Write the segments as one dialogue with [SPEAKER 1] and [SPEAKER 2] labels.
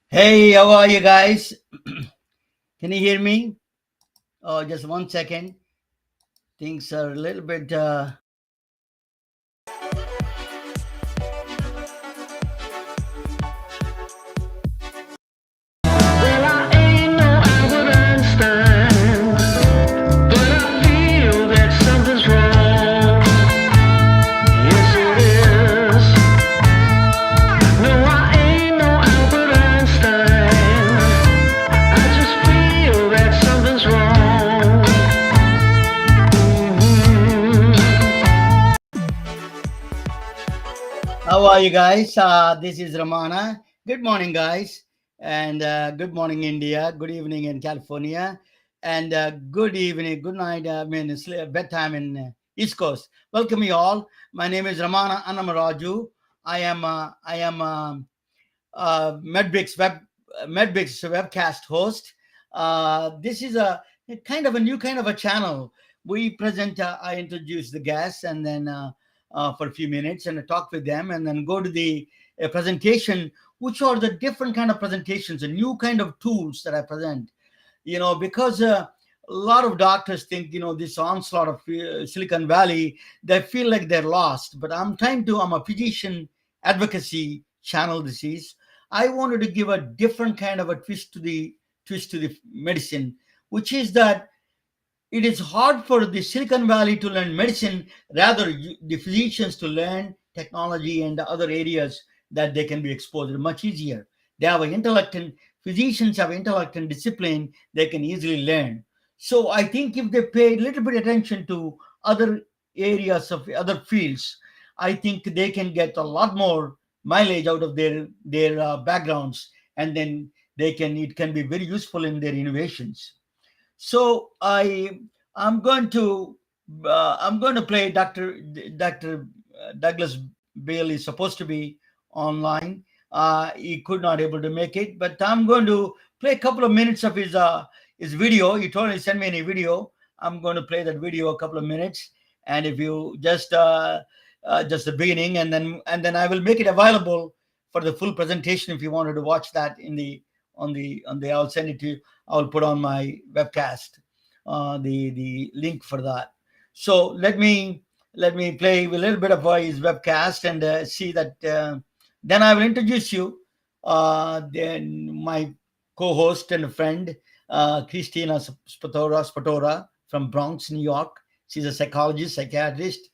[SPEAKER 1] Hey, how are you guys? Can you hear me? Oh, just 1 second. Things are a little bit. Well, I ain't no Albert Einstein, but I feel that something's wrong. Yes, it is. No, I ain't no Albert Einstein. I just feel that something's wrong. How are you guys? This is Ramana. Good morning, guys. And good morning, India. Good evening in California. And good evening, good night. It's bedtime in East Coast. Welcome you all. My name is Ramana Annamaraju. I am Medbricks webcast host. This is a kind of a new kind of a channel. We present. I introduce the guests, and then for a few minutes, and I talk with them, and then go to the presentation, which are the different kind of presentations, a new kind of tools that I present. Because a lot of doctors think, this onslaught of Silicon Valley, they feel like they're lost. But I'm a physician advocacy channel. This is, I wanted to give a different kind of a twist to the medicine, which is that it is hard for the Silicon Valley to learn medicine, rather the physicians to learn technology and the other areas that they can be exposed to much easier. They have an intellect, and physicians have intellect and discipline they can easily learn. So I think if they pay a little bit attention to other areas of other fields, I think they can get a lot more mileage out of their backgrounds, and then it can be very useful in their innovations. So I'm going to play Dr. Douglas Beall is supposed to be online. He could not able to make it, but I'm going to play a couple of minutes of his video. He told me to send me any video. I'm going to play that video a couple of minutes, and if you just the beginning, and then I will make it available for the full presentation if you wanted to watch that in the on the I'll send it to you. I'll put on my webcast the link for that. So let me play a little bit of his webcast and see that. Then I will introduce you. Then my co-host and friend, Christina Spatora from Bronx, New York. She's a psychologist, psychiatrist,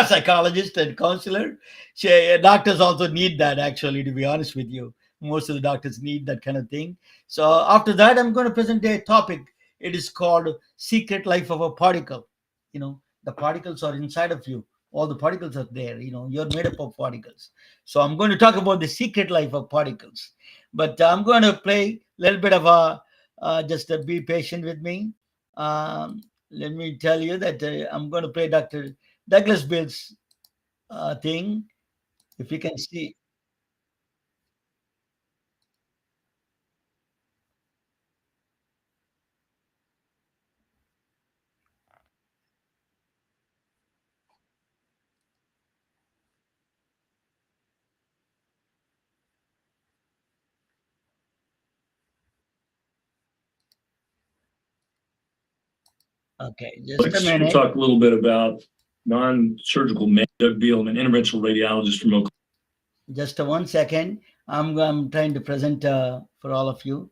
[SPEAKER 1] psychologist, and counselor. Doctors also need that, actually, to be honest with you. Most of the doctors need that kind of thing. So after that, I'm going to present a topic. It is called Secret Life of a Particle. The particles are inside of you. All the particles are there. You're made up of particles. So I'm going to talk about the secret life of particles. But I'm going to play a little bit of just be patient with me. Let me tell you that I'm going to play Dr. Douglas Bill's thing. If you can see. Okay, just a
[SPEAKER 2] We'll
[SPEAKER 1] minute.
[SPEAKER 2] talk a little bit about non-surgical Doug Beall. I'm an interventional radiologist from Oklahoma.
[SPEAKER 1] Just 1 second. I'm trying to present for all of you.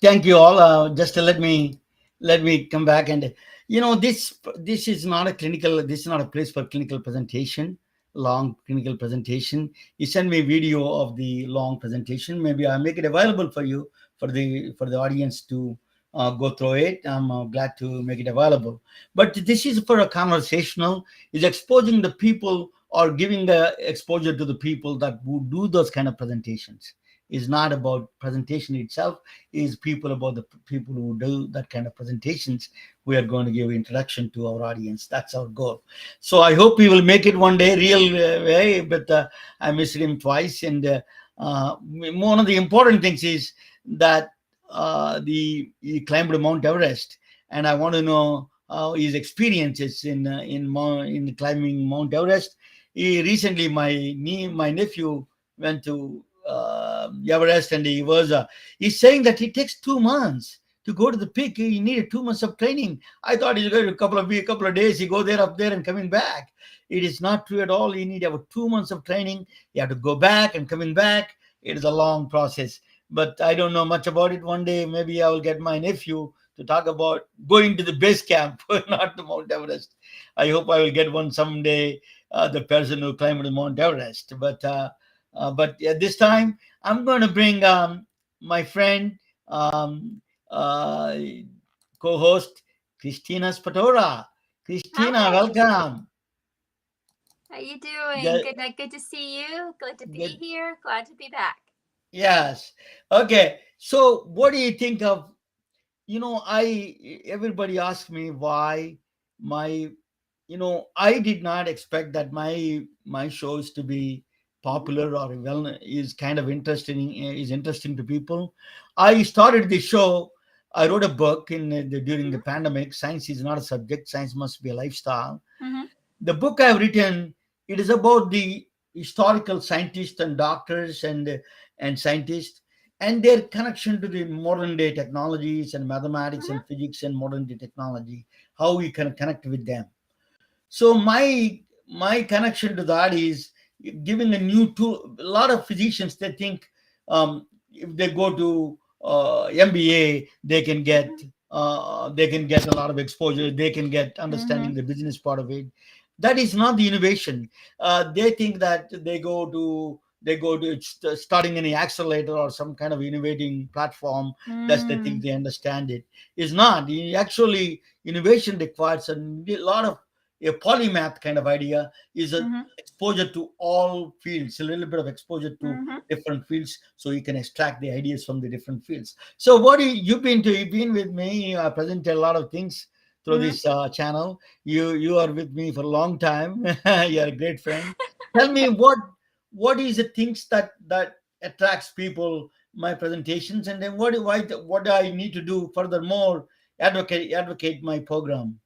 [SPEAKER 1] Thank you all. Just to let me come back, and this is not a clinical. This is not a place for clinical presentation. Long clinical presentation. You send me a video of the long presentation. Maybe I'll make it available for you, for the audience to go through it. I'm glad to make it available. But this is for a conversational. Is exposing the people or giving the exposure to the people that who do those kind of presentations. Is not about presentation itself, is people about the people who do that kind of presentations. We are going to give introduction to our audience. That's our goal. So I hope we will make it one day real way. But I missed him twice, and one of the important things is that he climbed Mount Everest, and I want to know how his experiences in climbing Mount Everest. He recently, my nephew went to Everest, and he's saying that it takes 2 months to go to the peak. He needed 2 months of training. I thought he's going to couple of days. He go there, up there, and coming back. It is not true at all. You need about 2 months of training. You have to go back and coming back. It is a long process. But I don't know much about it. One day, maybe I will get my nephew to talk about going to the base camp, not the Mount Everest. I hope I will get one someday. The person who climbed the Mount Everest, but this time I'm going to bring my friend, um, uh, co-host Christina Spatora. Christina,
[SPEAKER 3] Hi,
[SPEAKER 1] welcome.
[SPEAKER 3] how you doing?
[SPEAKER 1] Good,
[SPEAKER 3] Good night. Good to see you. Good to be
[SPEAKER 1] good.
[SPEAKER 3] here. Glad to be back.
[SPEAKER 1] Yes. Okay. So, what do you think of? I everybody asks me why my I did not expect that my shows to be
[SPEAKER 3] Mhm,
[SPEAKER 1] popular or well is kind of interesting to people. I started the show. I wrote a book during the
[SPEAKER 3] mhm,
[SPEAKER 1] pandemic. Science is not a subject. Science must be a lifestyle.
[SPEAKER 3] mhm,
[SPEAKER 1] The book I've written, it is about the historical scientists and doctors and scientists and their connection to the modern day technologies and mathematics
[SPEAKER 3] mhm,
[SPEAKER 1] and physics and modern day technology, how we can connect with them. So my connection to that is giving a new tool. A lot of physicians, they think if they go to MBA, they can get a lot of exposure. They can get understanding
[SPEAKER 3] mhm,
[SPEAKER 1] the business part of it. That is not the innovation. They think that they go to starting any accelerator or some kind of innovating platform. That's the thing,
[SPEAKER 3] mhm,
[SPEAKER 1] they understand it. It's not. Actually, innovation requires a lot of a polymath kind of idea. Is a
[SPEAKER 3] mhm,
[SPEAKER 1] exposure to all fields, a little bit of exposure to
[SPEAKER 3] mhm,
[SPEAKER 1] different fields, so you can extract the ideas from the different fields. So what you've been to? You've been with me. I presented a lot of things through
[SPEAKER 3] mhm.
[SPEAKER 1] this channel. You are with me for a long time. You're a great friend. Tell me what is the things that attracts people my presentations, and then what do I need to do furthermore, advocate my program.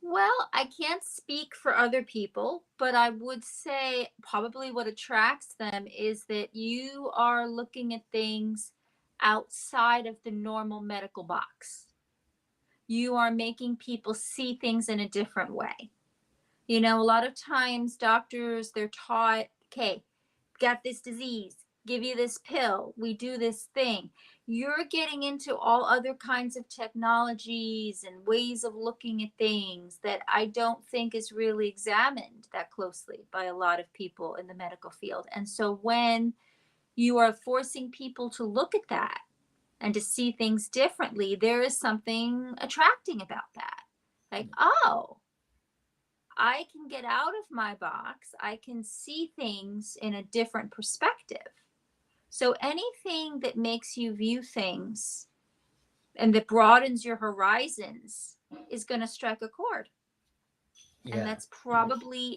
[SPEAKER 3] Well, I can't speak for other people, but I would say probably what attracts them is that you are looking at things outside of the normal medical box. You are making people see things in a different way. A lot of times doctors, they're taught, okay, got this disease, give you this pill, we do this thing. You're getting into all other kinds of technologies and ways of looking at things that I don't think is really examined that closely by a lot of people in the medical field. And so when you are forcing people to look at that and to see things differently, there is something attracting about that. Like, oh, I can get out of my box. I can see things in a different perspective. So anything that makes you view things and that broadens your horizons is going to strike a chord. And
[SPEAKER 1] Yeah.
[SPEAKER 3] that's probably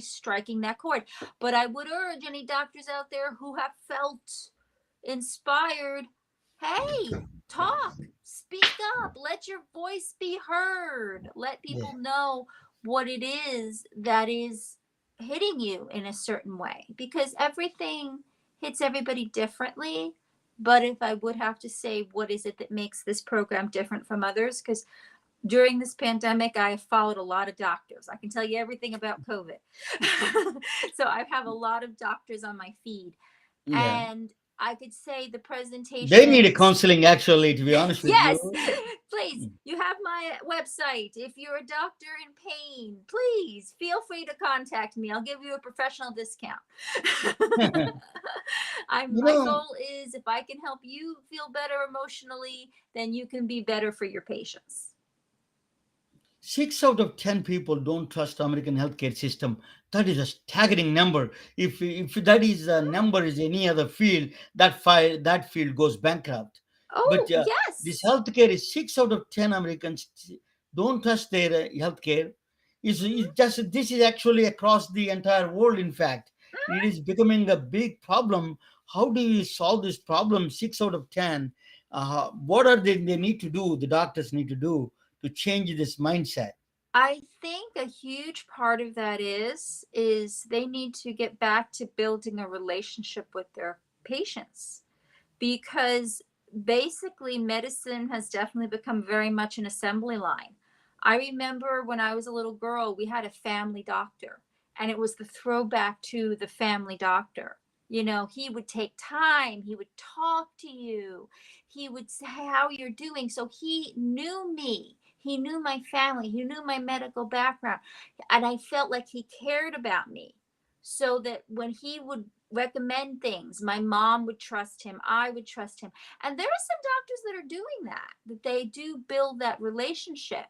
[SPEAKER 3] striking that chord. But I would urge any doctors out there who have felt inspired, hey, talk, speak up, let your voice be heard, let
[SPEAKER 1] Yeah.
[SPEAKER 3] people know what it is that is hitting you in a certain way, because everything hits everybody differently. But if I would have to say, what is it that makes this program different from others? Because during this pandemic, I have followed a lot of doctors. I can tell you everything about COVID. So I have a lot of doctors on my feed.
[SPEAKER 1] Yeah.
[SPEAKER 3] And I could say the
[SPEAKER 1] They need a
[SPEAKER 3] presentations.
[SPEAKER 1] counseling, actually, to be honest with
[SPEAKER 3] Yes,
[SPEAKER 1] you.
[SPEAKER 3] please. You have my website. If you're a doctor in pain, please feel free to contact me. I'll give you a professional discount.
[SPEAKER 1] You
[SPEAKER 3] My
[SPEAKER 1] know,
[SPEAKER 3] goal is if I can help you feel better emotionally, then you can be better for your patients.
[SPEAKER 1] 6 out of 10 people don't trust American healthcare system. That is a staggering number. If that is a number is any other field, that field goes bankrupt. But
[SPEAKER 3] Oh,
[SPEAKER 1] this
[SPEAKER 3] yes.
[SPEAKER 1] healthcare is 6 out of 10 Americans don't trust their healthcare. Is just this is actually across the entire world. In fact, it is becoming a big problem. How do you solve this problem? 6 out of 10. What are they need to do? The doctors need to do to change this mindset.
[SPEAKER 3] I think a huge part of that is they need to get back to building a relationship with their patients, because basically medicine has definitely become very much an assembly line. I remember when I was a little girl, we had a family doctor, and it was the throwback to the family doctor. You know, he would take time, he would talk to you, he would say how you're doing. So he knew me, he knew my family, he knew my medical background, and I felt like he cared about me. So that when he would recommend things, my mom would trust him, I would trust him. And there are some doctors that are doing that they do build that relationship.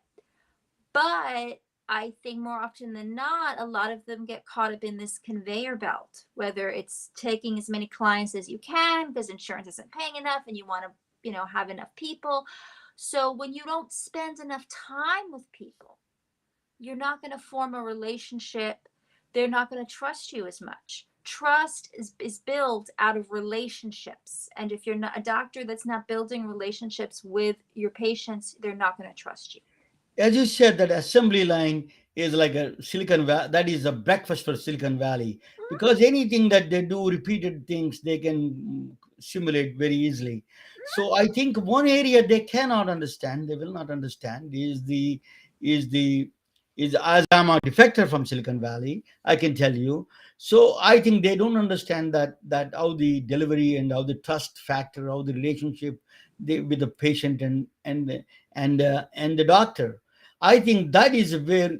[SPEAKER 3] But I think more often than not, a lot of them get caught up in this conveyor belt, whether it's taking as many clients as you can because insurance isn't paying enough and you want to, have enough people. So when you don't spend enough time with people, you're not going to form a relationship. They're not going to trust you as much. Trust is built out of relationships. And if you're not a doctor that's not building relationships with your patients, they're not going to trust you.
[SPEAKER 1] As you said, that assembly line is like a Silicon Valley. That is a breakfast for Silicon Valley, because anything that they do, repeated things, they can simulate very easily. So I think one area they cannot understand, they will not understand, is the is as I'm a defector from Silicon Valley, I can tell you. So I think they don't understand that how the delivery and how the trust factor, how the relationship with the patient and the doctor. I think that is where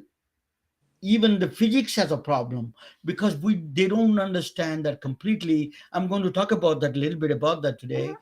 [SPEAKER 1] even the physics has a problem, because we they don't understand that completely. I'm going to talk about that a little bit about that today.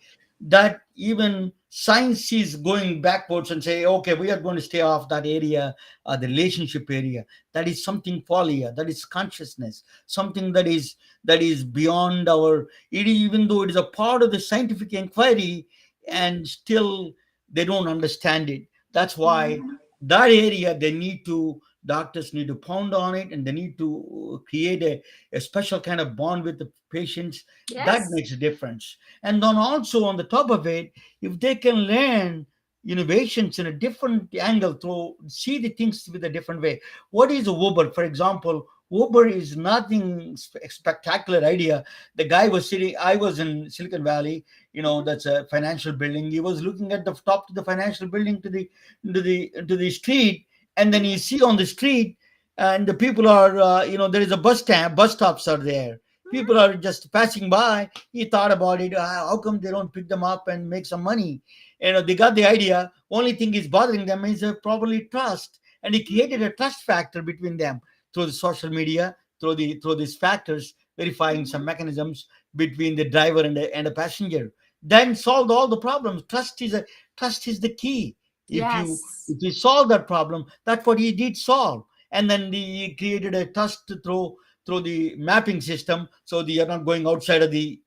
[SPEAKER 1] That even science is going backwards and say, okay, we are going to stay off that area, the relationship area. That is something qualia. That is consciousness. Something that is beyond our. Even though it is a part of the scientific inquiry, and still they don't understand it. That's why
[SPEAKER 3] Mhm.
[SPEAKER 1] that area they need to doctors need to pound on it, and they need to create a special kind of bond with the patients. That
[SPEAKER 3] Yes.
[SPEAKER 1] makes a difference. And then also on the top of it, if they can learn innovations in a different angle, to see the things with a different way. What is Uber, for example? Uber is nothing spectacular idea. The guy was sitting, I was in Silicon Valley,
[SPEAKER 3] Mhm.
[SPEAKER 1] that's a financial building. He was looking at the top of the financial building to the street, and then you see on the street, and the people are there is a bus stops are there. People are just passing by. He thought about it, how come they don't pick them up and make some money? They got the idea. Only thing is bothering them is probably trust, and he created a trust factor between them through the social media, through these factors, verifying some
[SPEAKER 3] Mhm.
[SPEAKER 1] mechanisms between the driver and a passenger, then solved all the problems. Trust is the key. if you
[SPEAKER 3] Yes.
[SPEAKER 1] if you solve that problem, that's what he did solve. And then he created a trust through the mapping system, so you're not going outside of the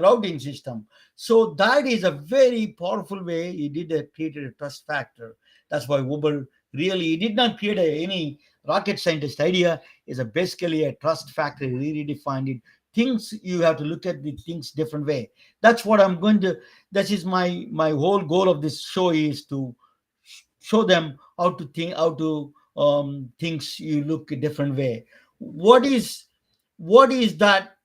[SPEAKER 1] routing system. So that is a very powerful way he did created a trust factor. That's why Uber really, he did not create any rocket scientist idea. Is a basically a trust factor. He really defined it. Things, you have to look at the things different way. That's what I'm going to, that is my whole goal of this show, is to show them how to think, how to things you look a different way. What is what is that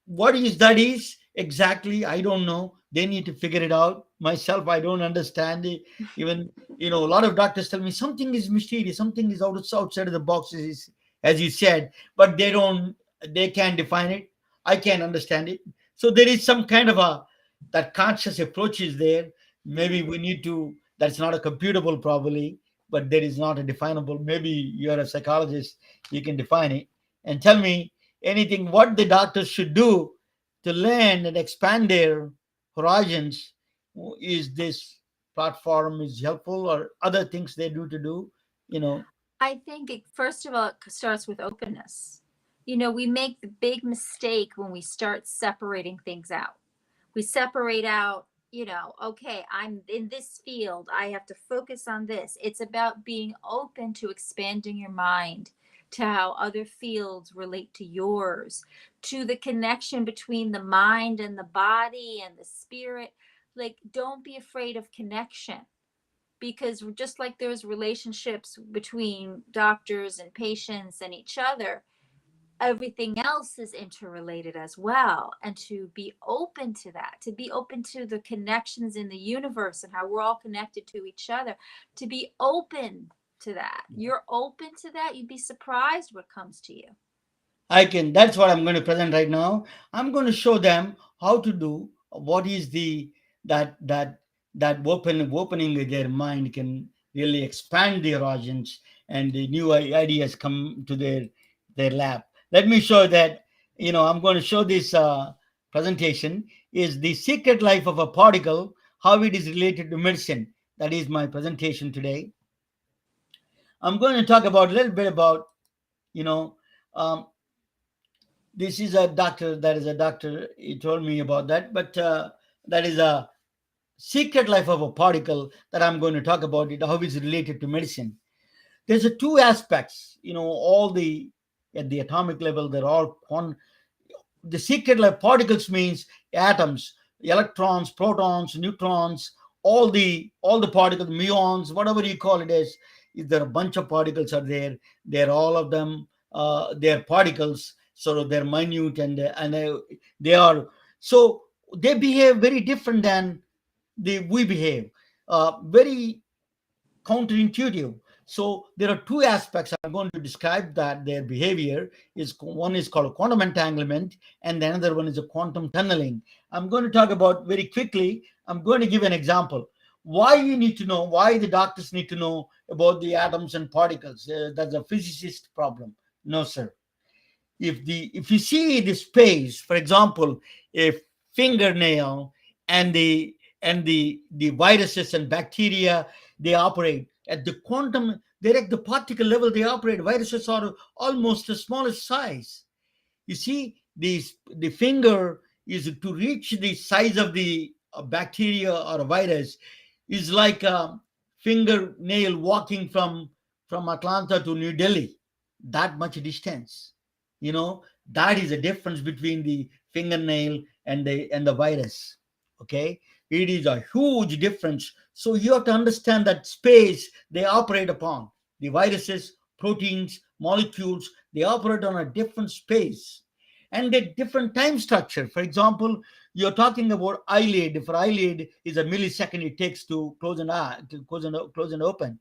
[SPEAKER 1] what is that is exactly, I don't know. They need to figure it out. Myself, I don't understand it. Even, a lot of doctors tell me something is mysterious, something is outside of the boxes, as you said, but they can't define it. I can't understand it. So there is some kind of a that conscious approach is there. Maybe we need to. That's not a computable probably, but there is not a definable. Maybe you're a psychologist, you can define it and tell me anything what the doctors should do to learn and expand their horizons. Is this platform is helpful or other things they do to do? You know,
[SPEAKER 3] I think it, first of all, it starts with openness. You know, we make the big mistake when we start separating things out. We separate out, you know, okay, I'm in this field, I have to focus on this. It's about being open to expanding your mind to how other fields relate to yours, to the connection between the mind and the body and the spirit. Like, don't be afraid of connection, because just like there's relationships between doctors and patients and each other, everything else is interrelated as well. And to be open to that, to be open to the connections in the universe and how we're all connected to each other, to be open to that. You're open to that, you'd be surprised what comes to you.
[SPEAKER 1] I can. That's what I'm going to present right now. I'm going to show them how to do what is the that that that opening of their mind can really expand their horizons and the new ideas come to their lap. Let me show that. I'm going to show this presentation is the secret life of a particle, how it is related to medicine. That is my presentation today. I'm going to talk about a little bit about you know. Um, this is a doctor, that is a doctor, he told me about that, but that is a secret life of a particle that I'm going to talk about it, how it's related to medicine. There's a two aspects, all the at the atomic level, they're all the secret life particles means atoms, electrons, protons, neutrons, all the particles, muons, whatever you call it is there a bunch of particles are there. They're all of them. They're particles, so they're minute they are so they behave very different than we behave. Very counterintuitive. So there are two aspects I'm going to describe that their behavior is one is called quantum entanglement and the another one is a quantum tunneling. I'm going to talk about very quickly. I'm going to give an example. Why you need to know, why the doctors need to know about the atoms and particles. That's a physicist problem. No, sir. If you see the space, for example, a fingernail and the viruses and bacteria, they operate at the quantum, they're at the particle level, they operate. Viruses are almost the smallest size. You see, the finger is to reach the size of the bacteria or a virus is like a fingernail walking from Atlanta to New Delhi, that much distance. You know, that is a difference between the fingernail and the virus. Okay, it is a huge difference. So you have to understand that space they operate upon. The viruses, proteins, molecules, they operate on a different space and a different time structure. For example, you're talking about eyelid. If an eyelid is a millisecond it takes to close an eye, to close and open.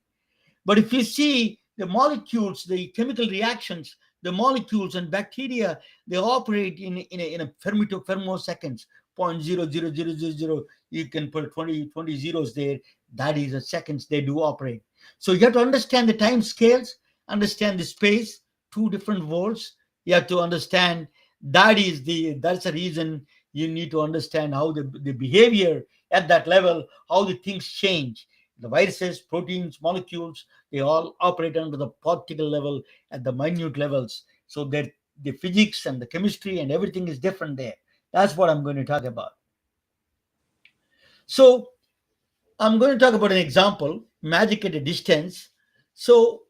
[SPEAKER 1] But if you see the molecules, the chemical reactions, the molecules and bacteria, they operate in a femtoseconds, 0.00000. You can put 20 zeros there. That is a seconds they do operate. So you have to understand the time scales, understand the space, two different worlds. You have to understand that's the reason you need to understand how the behavior at that level, how the things change. The viruses, proteins, molecules, they all operate under the particle level at the minute levels. So that the physics and the chemistry and everything is different there. That's what I'm going to talk about. So I'm going to talk about an example, magic at a distance. So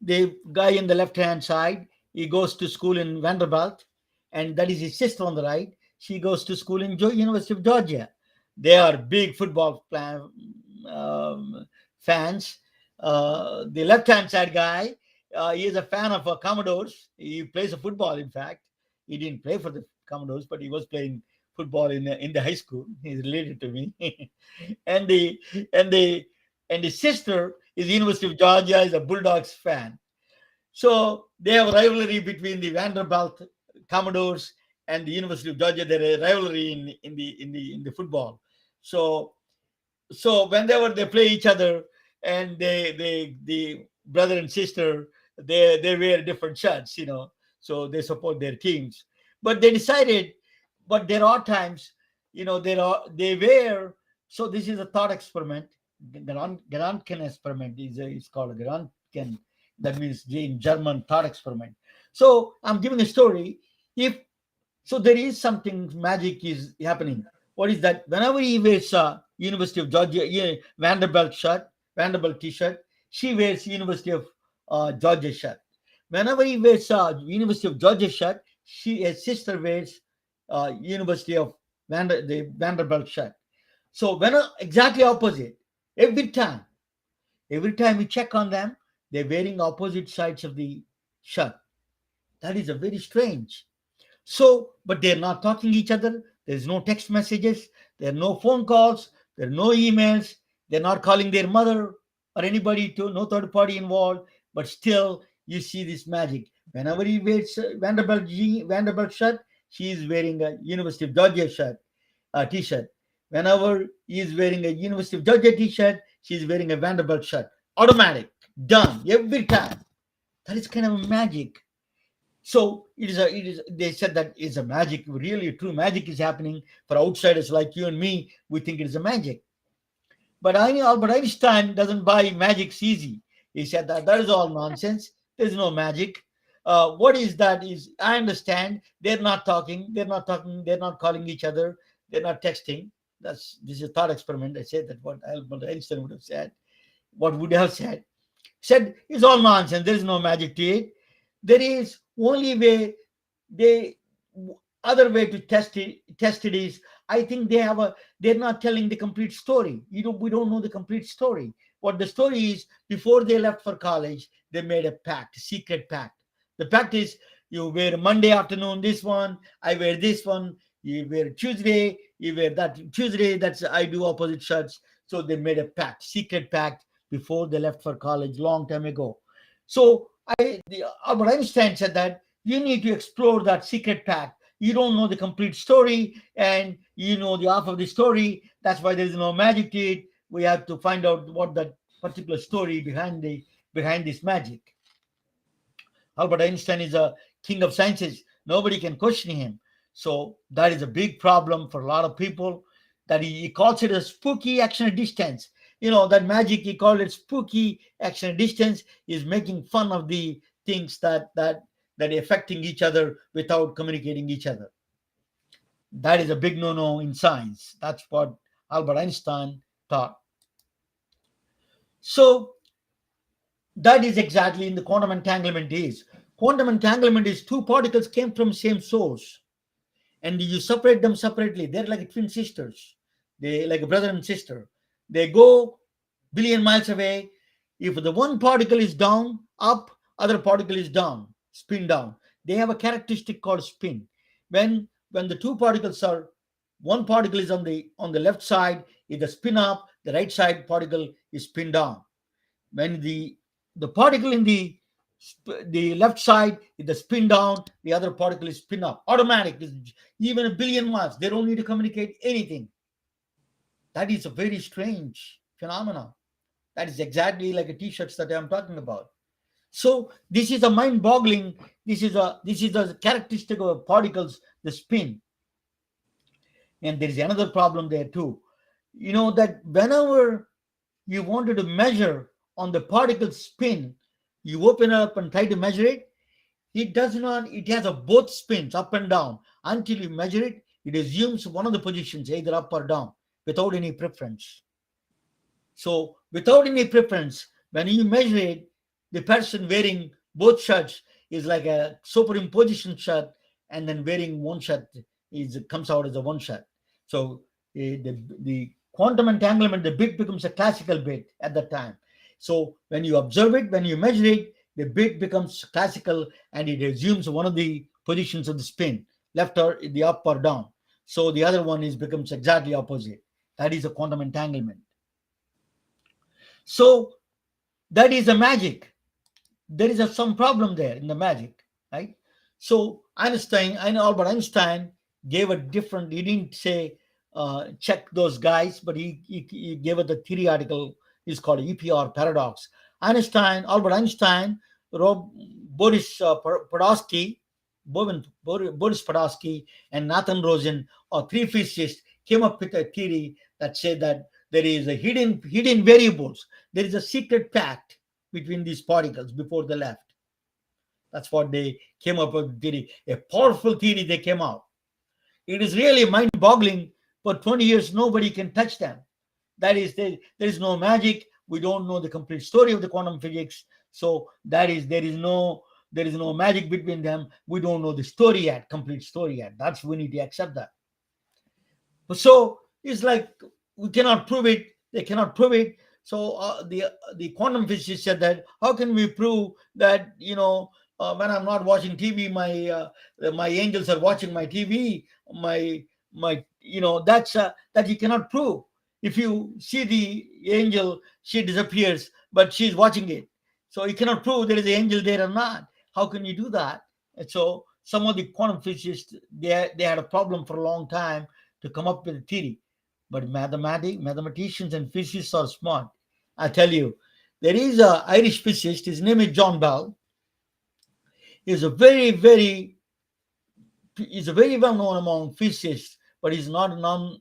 [SPEAKER 1] the guy in the left hand side, he goes to school in Vanderbilt, and that is his sister on the right. She goes to school in University of Georgia. They are big football fans. The left hand side guy, he is a fan of Commodores. He plays a football. In fact, he didn't play for the Commodores, but he was playing football in the high school. He's related to me. and the and the and the sister is University of Georgia, is a Bulldogs fan. So they have a rivalry between the Vanderbilt Commodores and the University of Georgia. There is a rivalry in the football. So whenever they play each other, and the brother and sister, they wear different shirts, so they support their teams. But they decided, but there are times, they wear. So this is a thought experiment. Gedanken experiment is called a Gedanken. That means in German, thought experiment. So I'm giving a story. If so, there is something magic is happening. What is that? Whenever he wears a University of Georgia, Vanderbilt T-shirt, she wears University of Georgia shirt. Whenever he wears a University of Georgia shirt, his sister wears University of the Vanderbilt shirt. So when exactly opposite, every time, every time we check on them, they're wearing opposite sides of the shirt. That is a very strange. So, but they're not talking to each other. There's no text messages. There are no phone calls. There are no emails. They're not calling their mother or anybody, to no third party involved. But still, you see this magic. Whenever he wears Vanderbilt shirt, she is wearing a University of Georgia shirt, t-shirt. Whenever he is wearing a University of Georgia t-shirt, she is wearing a Vanderbilt shirt. Automatic, done every time. That is kind of magic. So they said that is a magic, really true magic is happening. For outsiders like you and me, we think it is a magic. But Albert Einstein doesn't buy magic's easy. He said that is all nonsense. There's no magic. What is that is, I understand they're not calling each other, they're not texting. This is a thought experiment. I said that what Albert Einstein would have said, what would have said it's all nonsense. There is no magic to it. There is only way, they other way to test it is, I think they're not telling the complete story. We don't know the complete story. What the story is, before they left for college, they made a pact, secret pact. The pact is, you wear Monday afternoon this one, I wear this one, you wear Tuesday, you wear that Tuesday, that's I do opposite shirts. So they made a pact, secret pact, before they left for college long time ago. So Albert Einstein said that you need to explore that secret pact. You don't know the complete story, and you know the half of the story. That's why there is no magic to it. We have to find out what that particular story behind this magic. Albert Einstein is a king of sciences. Nobody can question him. So that is a big problem for a lot of people. That he calls it a spooky action at distance. That magic, he called it spooky action at distance, is making fun of the things that are affecting each other without communicating each other. That is a big no-no in science. That's what Albert Einstein thought. So that is exactly in the quantum entanglement is. Quantum entanglement is two particles came from same source, and you separate them separately. They're like twin sisters. They like a brother and sister. They go billion miles away. If the one particle is down, up, other particle is down, spin down. They have a characteristic called spin. When the two particles are, one particle is on the left side, is the spin up, the right side particle is spin down. When the particle in the left side is the spin down, the other particle is spin up. Automatic, even a billion miles. They don't need to communicate anything. That is a very strange phenomenon. That is exactly like a t-shirts that I'm talking about. So this is a mind-boggling. This is a characteristic of particles, the spin. And there is another problem there too. That whenever you wanted to measure on the particle spin, you open it up and try to measure it. It does not. It has a both spins up and down. Until you measure it, it assumes one of the positions, either up or down, without any preference. So without any preference, when you measure it, the person wearing both shirts is like a superimposition shirt, and then wearing one shirt comes out as a one shirt. So the quantum entanglement, the bit becomes a classical bit at that time. So when you observe it, when you measure it, the bit becomes classical, and it assumes one of the positions of the spin, left or the up or down. So the other one becomes exactly opposite. That is a quantum entanglement. So that is a magic. There is some problem there in the magic, right? So Einstein, I know Albert Einstein gave a different. He didn't say check those guys, but he gave it the theory article. Is called EPR paradox. Albert Einstein, Boris Podolsky, Boris Podolsky, and Nathan Rosen, or three physicists, came up with a theory that said that there is a hidden variables. There is a secret pact between these particles before they left. That's what they came up with theory. A powerful theory they came out. It is really mind-boggling. For 20 years, nobody can touch them. That is, there is no magic. We don't know the complete story of the quantum physics. So that is, there is no magic between them. We don't know the story yet, complete story yet. That's we need to accept that. So it's like we cannot prove it. They cannot prove it. So the quantum physicists said that how can we prove that when I'm not watching TV, my angels are watching my TV. My that you cannot prove. If you see the angel, she disappears, but she's watching it. So you cannot prove there is an angel there or not. How can you do that? And so some of the quantum physicists they had a problem for a long time to come up with a theory. But mathematicians and physicists are smart. I tell you, there is a Irish physicist. His name is John Bell. He's a very well known among physicists, but he's not known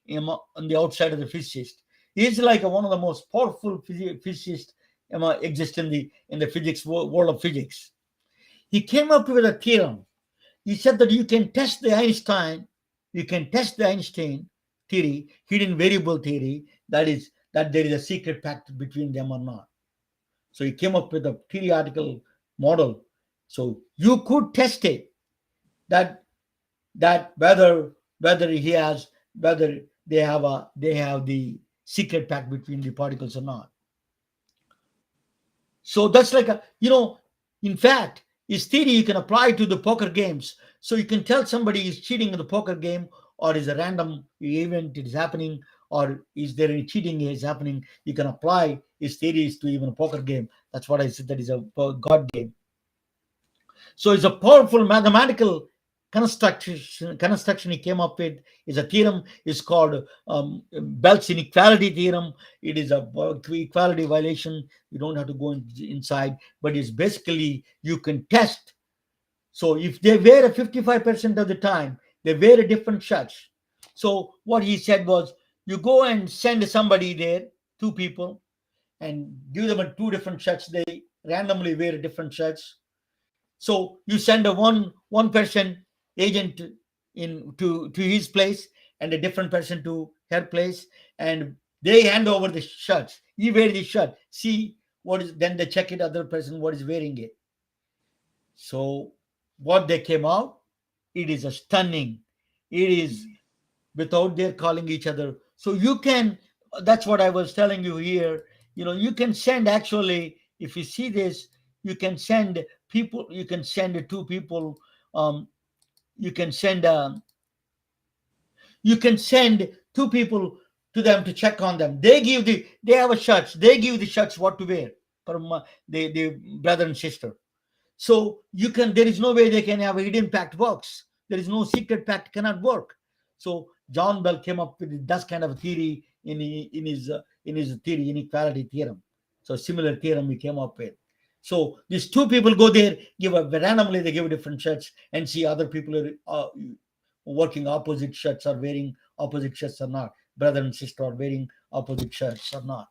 [SPEAKER 1] on the outside of the physicist. He's like one of the most powerful physicists exist in the physics world of physics. He came up with a theorem. He said that you can test the Einstein theory, hidden variable theory, that is that there is a secret pact between them or not. So he came up with a theoretical model. So you could test it that whether he has whether they have the secret pact between the particles or not. So that's like in fact, his theory you can apply to the poker games. So you can tell somebody is cheating in the poker game, or is a random event is happening, or is there any cheating is happening. You can apply his theories to even a poker game. That's what I said. That is a God game. So it's a powerful mathematical construction he came up with. Is a theorem. Is called Bell's inequality theorem. It is a equality violation. You don't have to go inside, but it's basically you can test. So if they wear a 55% of the time, they wear a different shirts. So what he said was, you go and send somebody there, two people, and give them two different shirts. They randomly wear different shirts. So you send a one person agent to his place, and a different person to her place, and they hand over the shirts. You wear the shirt. See what is, then they check it. Other person what is wearing it. So what they came out, it is a stunning. It is without their calling each other. So you can. That's what I was telling you here. You can send actually. If you see this, you can send people. You can send two people. You can send. You can send two people to them to check on them. They have a shirts. They give the shirts what to wear for the brother and sister. So there is no way they can have a hidden pact works. There is no secret pact cannot work. So John Bell came up with that kind of theory in his theory inequality theorem. So similar theorem he came up with. So these two people go there, randomly they give different shirts, and see other people are working opposite shirts or wearing opposite shirts or not. Brother and sister are wearing opposite shirts or not.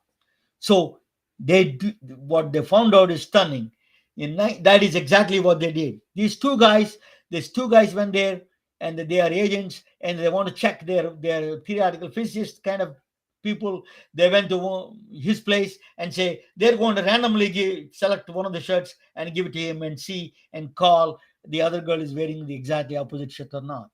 [SPEAKER 1] So what they found out is stunning. That is exactly what they did. These two guys went there, and they are agents, and they want to check their theoretical physicist kind of people. They went to his place and say they're going to randomly select one of the shirts and give it to him and see and call the other girl is wearing the exactly opposite shirt or not.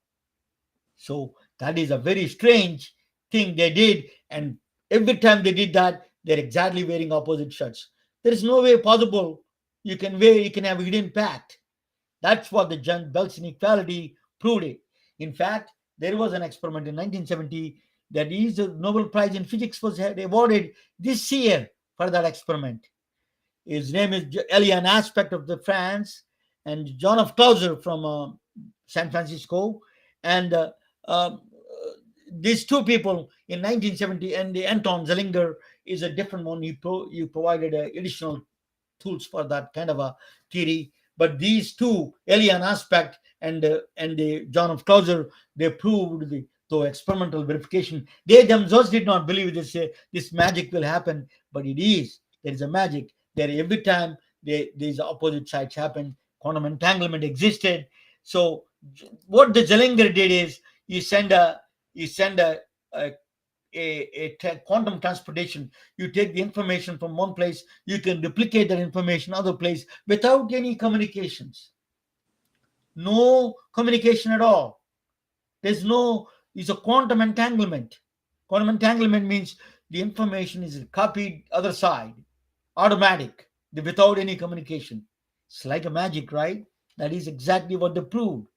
[SPEAKER 1] So that is a very strange thing they did, and every time they did that, they're exactly wearing opposite shirts. There is no way possible you can have a hidden pact. That's what the Bell's inequality proved it. In fact, there was an experiment in 1970 that is the Nobel Prize in Physics was awarded this year for that experiment. His name is Elian Aspect of the France, and John of Clauser from San Francisco, and these two people in 1970, and the Anton Zellinger is a different one. You provided additional tools for that kind of a theory. But these two, alien aspect and the John of Clauser, they proved the experimental verification. They themselves did not believe this magic will happen, but it is. There is a magic there every time. These opposite sides happen. Quantum entanglement existed. So what the Zellinger did is you send a, quantum transportation. You take the information from one place, you can duplicate that information other place without any communications. No communication at all. There's no, it's a quantum entanglement. Quantum entanglement means the information is copied other side, automatic, without any communication. It's like a magic, right? That is exactly what they proved.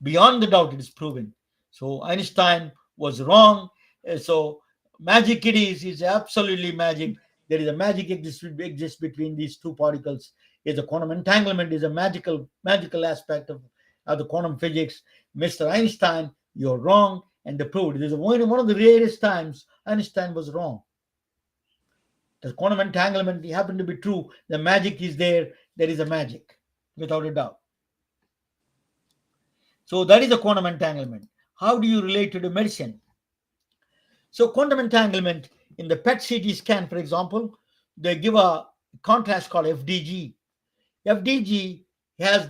[SPEAKER 1] Beyond the doubt, it is proven. So Einstein was wrong. So magic it is absolutely magic. There is a magic exists between these two particles. Is a quantum entanglement is a magical aspect of the quantum physics. Mr. Einstein, you're wrong, and they proved it is one of the rarest times Einstein was wrong. The quantum entanglement happened to be true. The magic is there. There is a magic, without a doubt. So that is a quantum entanglement. How do you relate to the medicine? So quantum entanglement in the PET-CT scan, for example, they give a contrast called FDG. FDG has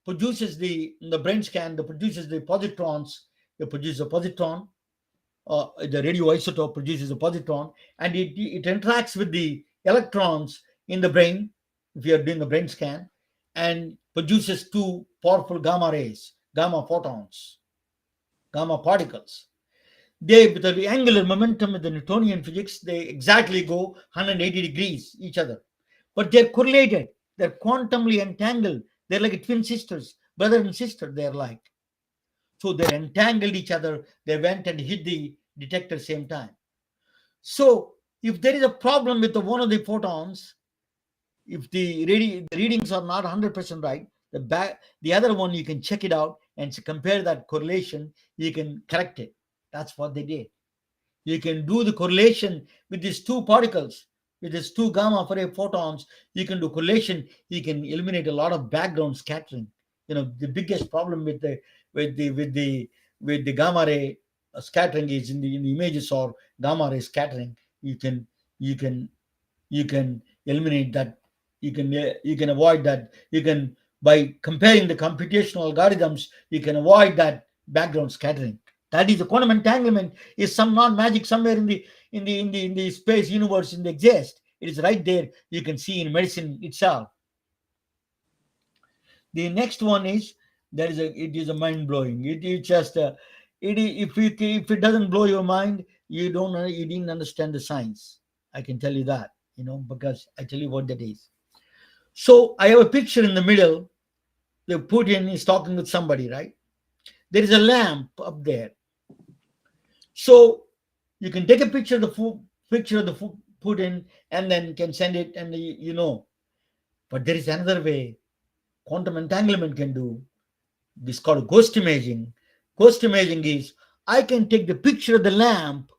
[SPEAKER 1] produces in the brain scan, that produces the positrons. It produces a positron. The radioisotope produces a positron, and it interacts with the electrons in the brain, if you are doing a brain scan, and produces two powerful gamma rays, gamma photons, gamma particles. They, with the angular momentum of the Newtonian physics, they exactly go 180 degrees each other. But they're correlated. They're quantumly entangled. They're like twin sisters, brother and sister, they're like. So they entangled each other. They went and hit the detector same time. So if there is a problem with one of the photons, if the readings are not 100% right, the other one you can check it out and compare that correlation. You can correct it. That's what they did. You can do the correlation with these two particles, with these two gamma ray photons. You can do correlation. You can eliminate a lot of background scattering. The biggest problem with the gamma ray scattering is in the images, or gamma ray scattering. You can eliminate that. You can avoid that. You can, by comparing the computational algorithms, you can avoid that background scattering. That is, the quantum entanglement is some not magic somewhere in the space universe in the exist. It is right there. You can see in medicine itself. The next one is, it is a mind blowing. It is just if it doesn't blow your mind, you didn't understand the science. I can tell you that, because I tell you what that is. So I have a picture in the middle. The Putin is talking with somebody, right? There is a lamp up there. So you can take a picture of the Putin and then can send it, and But there is another way quantum entanglement can do. This is called ghost imaging. Ghost imaging is, I can take the picture of the lamp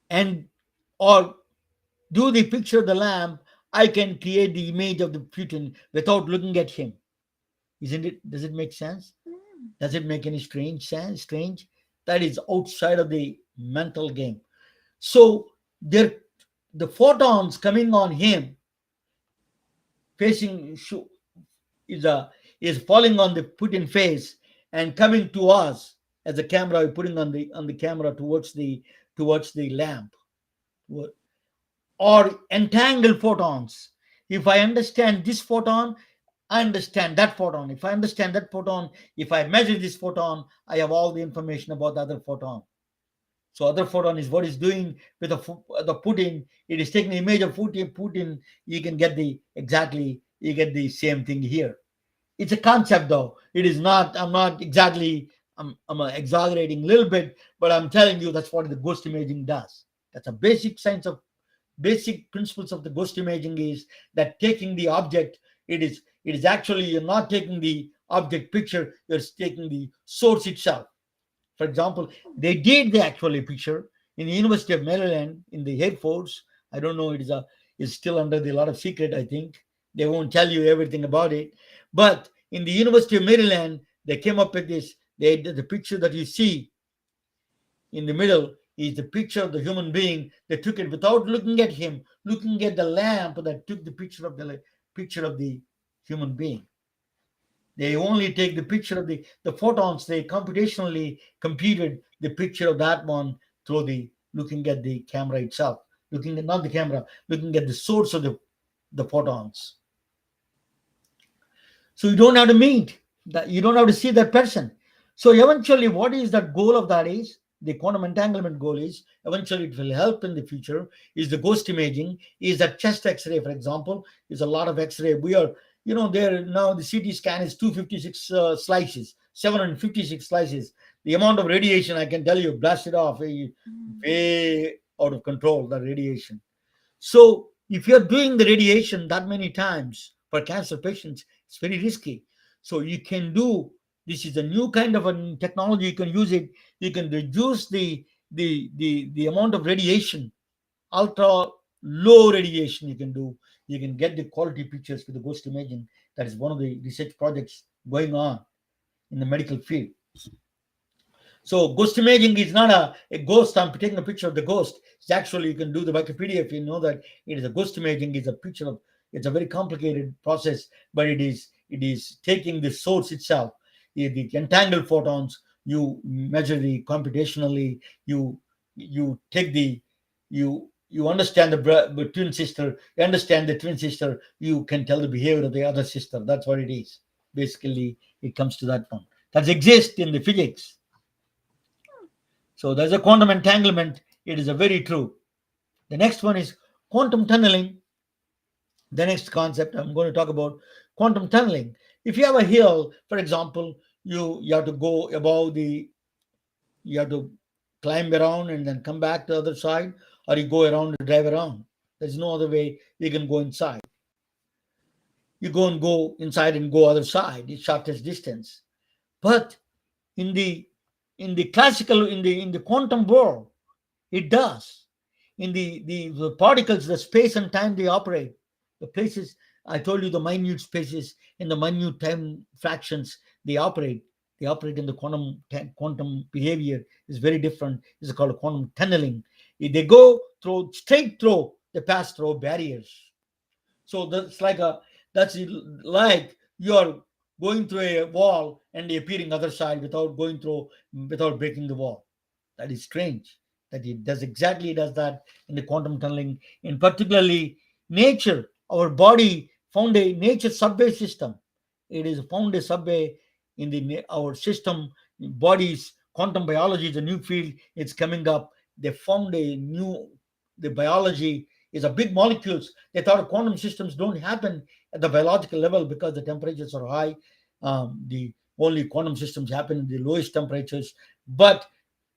[SPEAKER 1] and or do the picture of the lamp. I can create the image of the Putin without looking at him. Isn't it? Does it make sense? Does it make any sense? Strange? That is outside of the mental game. So the photons coming on him, facing is falling on the Putin face and coming to us as a camera, putting on the camera towards the lamp, or entangled photons. If I understand this photon, I understand that photon. If I understand that photon, if I measure this photon, I have all the information about the other photon. So other photon is what is doing with the Putin. It is taking the image of Putin. You get the same thing here. It's a concept, though. It is not. I'm not exactly. I'm exaggerating a little bit, but I'm telling you that's what the ghost imaging does. That's a basic science of basic principles of the ghost imaging is that taking the object, it is actually, you're not taking the object picture, you're taking the source itself. For example, they did the actually picture in the University of Maryland in the Air Force. I don't know, it's still under the lot of secret, I think. They won't tell you everything about it. But in the University of Maryland, they came up with this. The picture that you see in the middle is the picture of the human being. They took it without looking at him, looking at the lamp that took the picture of the human being. They only take the picture of the photons. They computationally computed the picture of that one through the looking at the camera itself, looking at not the camera, looking at the source of the photons. So you don't have to meet that, you don't have to see that person. So eventually, what is that goal of that is the quantum entanglement goal is eventually it will help in the future is the ghost imaging, is that chest x-ray, for example, is a lot of x-ray. We are, there now the CT scan is 256 slices, 756 slices. The amount of radiation, I can tell you, blasted off, way out of control, the radiation. So if you're doing the radiation that many times for cancer patients, it's very risky. So you can do, this is a new kind of a technology. You can use it. You can reduce the amount of radiation, ultra low radiation you can do. You can get the quality pictures with the ghost imaging. That is one of the research projects going on in the medical field. So ghost imaging is not a ghost. I'm taking a picture of the ghost. It's actually, you can do the Wikipedia if you know that it is a ghost imaging. It's a picture of. It's a very complicated process, but it is taking the source itself, the entangled photons. You measure the computationally. You take you understand the twin sister. You understand the twin sister. You can tell the behavior of the other sister. That's what it is. Basically, it comes to that one. That exists in the physics. So there's a quantum entanglement. It is a very true. The next one is quantum tunneling. The next concept I'm going to talk about quantum tunneling. If you have a hill, for example, you have to go above you have to climb around and then come back to the other side, or you go around and drive around. There's no other way you can go inside. You go inside and go other side. It's shortest distance. But in the classical in the quantum world, it does. In the particles, the space and time they operate, the places I told you, the minute spaces in the minute time fractions they operate in the quantum behavior is very different. It's called quantum tunneling. If they go through straight through, they pass through barriers. So that's like you're going through a wall and appearing other side without breaking the wall. That is strange. That it does that in the quantum tunneling. In particularly nature, our body found a nature subway system. It is found a subway in our system. Bodies, quantum biology is a new field. It's coming up. They found a new the biology is a big molecules. They thought quantum systems don't happen at the biological level because the temperatures are high. The only quantum systems happen in the lowest temperatures. But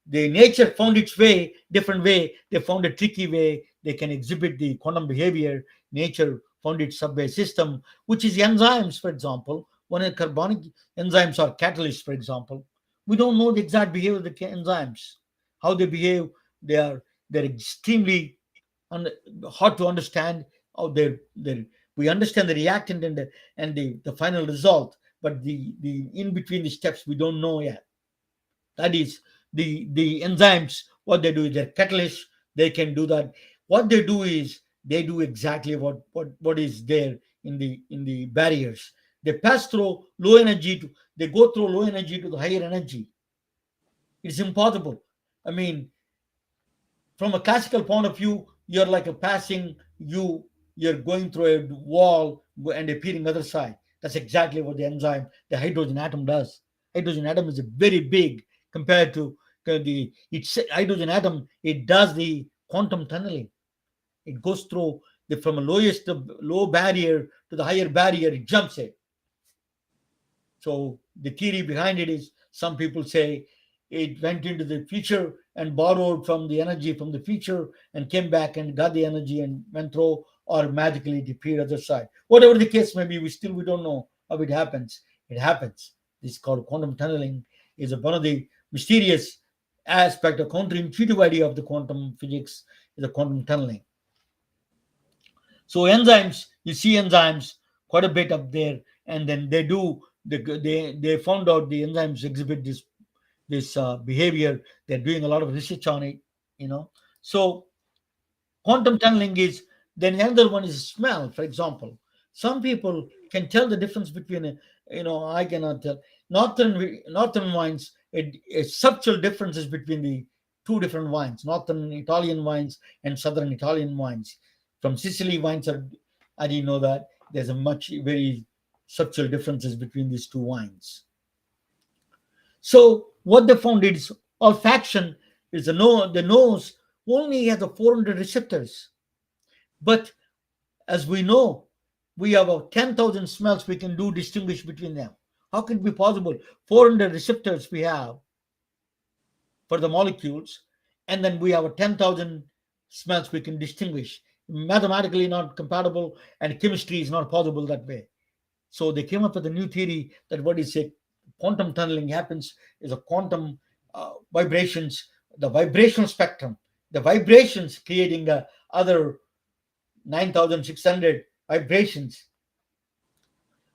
[SPEAKER 1] the nature found its way, different way. They found a tricky way. They can exhibit the quantum behavior. Nature found its subway system, which is enzymes, for example. One of the carbonic enzymes or catalysts, for example. We don't know the exact behavior of the enzymes, how they behave. They're extremely hard to understand. How we understand the reactant and the final result, but the in between the steps we don't know yet. That is the enzymes. What they do is they're catalysts. They can do that. What they do is they do exactly what is there in the barriers. They pass through low energy to they go through low energy to the higher energy. It's impossible. I mean, from a classical point of view, you're like a passing you're going through a wall and appearing other side. That's exactly what the hydrogen atom does. Hydrogen atom is very big compared to the its hydrogen atom. It does the quantum tunneling. It goes through from a lowest low barrier to the higher barrier. It jumps it. So the theory behind it is some people say it went into the future and borrowed from the energy from the future and came back and got the energy and went through, or magically it appeared other side. Whatever the case may be, we don't know how it happens. It happens. This is called quantum tunneling. Is one of the mysterious aspect, a counterintuitive idea of the quantum physics is the quantum tunneling. So enzymes, you see enzymes quite a bit up there, and then they found out the enzymes exhibit this behavior. They're doing a lot of research on it, you know. So quantum tunneling is, then another one is smell. For example, some people can tell the difference between I cannot tell. Northern wines, a subtle differences between the two different wines, northern Italian wines and southern Italian wines. From Sicily wines are, I didn't know that there's a much very subtle differences between these two wines. So what they found is olfaction is the nose only has a 400 receptors. But as we know, we have about 10,000 smells we can do distinguish between them. How can it be possible? 400 receptors we have for the molecules, and then we have a 10,000 smells we can distinguish. Mathematically not compatible, and chemistry is not possible that way. So they came up with a new theory that what is a quantum tunneling happens is a quantum vibrations, the vibrational spectrum, the vibrations creating other 9,600 vibrations